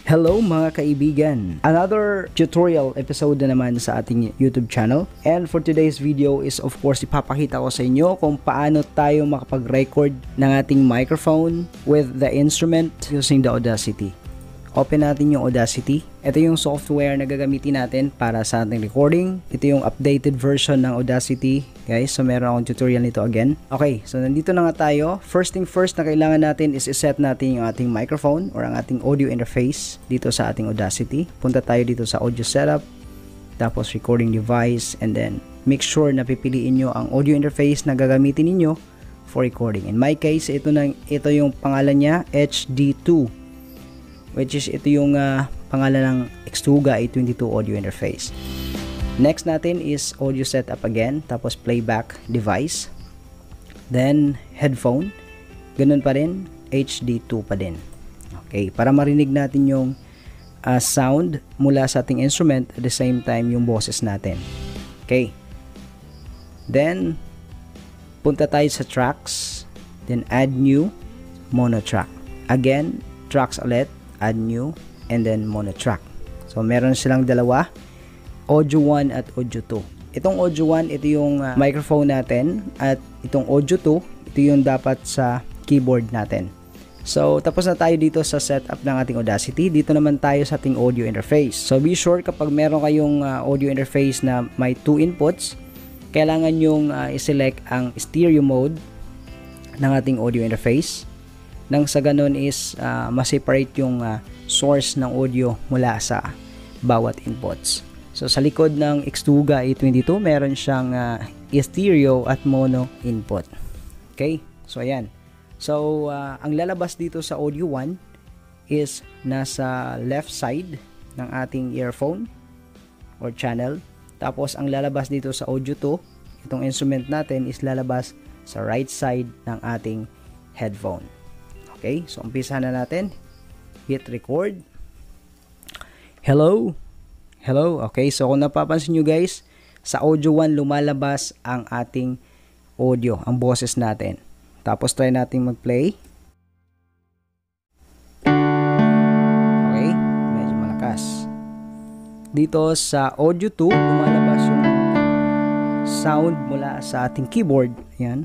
Hello mga kaibigan! Another tutorial episode na naman sa ating YouTube channel. And for today's video is of course ipapakita ko sa inyo kung paano tayo makapag-record ng ating microphone with the instrument using the Audacity. Open natin yung Audacity. Ito yung software na gagamitin natin para sa ating recording. Ito yung updated version ng Audacity, guys. So meron akong tutorial nito again. Okay, so nandito na nga tayo. First thing first na kailangan natin is iset natin yung ating microphone or ang ating audio interface dito sa ating Audacity. Punta tayo dito sa audio setup, tapos recording device, and then make sure na pipiliin nyo ang audio interface na gagamitin ninyo for recording. In my case, ito yung pangalan niya, HD2. Which is ito yung pangalan ng Xtuga A22 audio interface. Next natin is audio setup again, tapos playback device, then headphone, ganun pa rin, HD2 pa din. Okay, para marinig natin yung sound mula sa ating instrument at the same time yung boses natin. Okay, then punta tayo sa tracks, then add new, mono track. Again, tracks ulit, add new, and then mono track. So meron silang dalawa, audio 1 at audio 2. Itong audio 1, ito yung microphone natin, at itong audio 2, ito yung dapat sa keyboard natin. So tapos na tayo dito sa setup ng ating Audacity. Dito naman tayo sa ating audio interface. So be sure kapag meron kayong audio interface na may 2 inputs, kailangan yung i-select ang stereo mode ng ating audio interface. Nang sa ganun is ma-separate yung source ng audio mula sa bawat inputs. So sa likod ng Xtuga A22 meron siyang stereo at mono input. Okay, so ayan. So ang lalabas dito sa audio 1 is nasa left side ng ating earphone or channel. Tapos ang lalabas dito sa audio 2, itong instrument natin, is lalabas sa right side ng ating headphone. Okay, so umpisa na natin. Hit record. Hello. Hello. Okay, so kung napapansin nyo guys, sa audio 1 lumalabas ang ating audio, ang boses natin. Tapos try natin mag-play. Okay, medyo malakas. Dito sa audio 2, lumalabas yung sound mula sa ating keyboard. Ayan.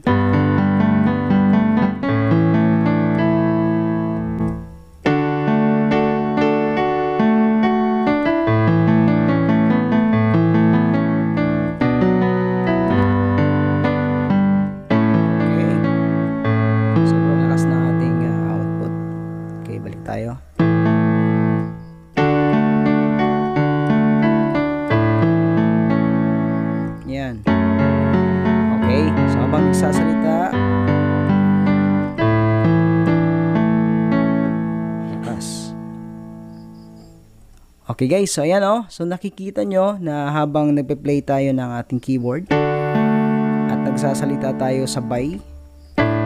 Tayo. Yan. Okay, so habang nagsasalita, lakas. Okay guys, so ayan so nakikita nyo na habang nagpe-play tayo ng ating keyboard at nagsasalita tayo sabay,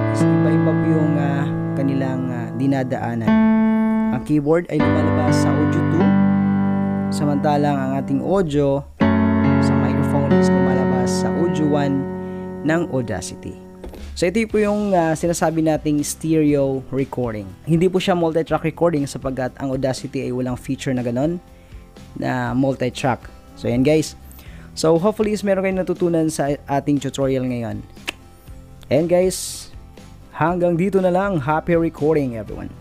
is iba-iba po yung kanilang dinadaanan. Ang keyboard ay lumalabas sa audio 2, samantalang ang ating audio sa microphone is lumalabas sa audio 1 ng Audacity. So ito po yung sinasabi nating stereo recording. Hindi po siya multi-track recording sapagkat ang Audacity ay walang feature na ganon na multi-track. So yan guys. So hopefully is meron kayong natutunan sa ating tutorial ngayon. And guys, hanggang dito na lang. Happy recording everyone.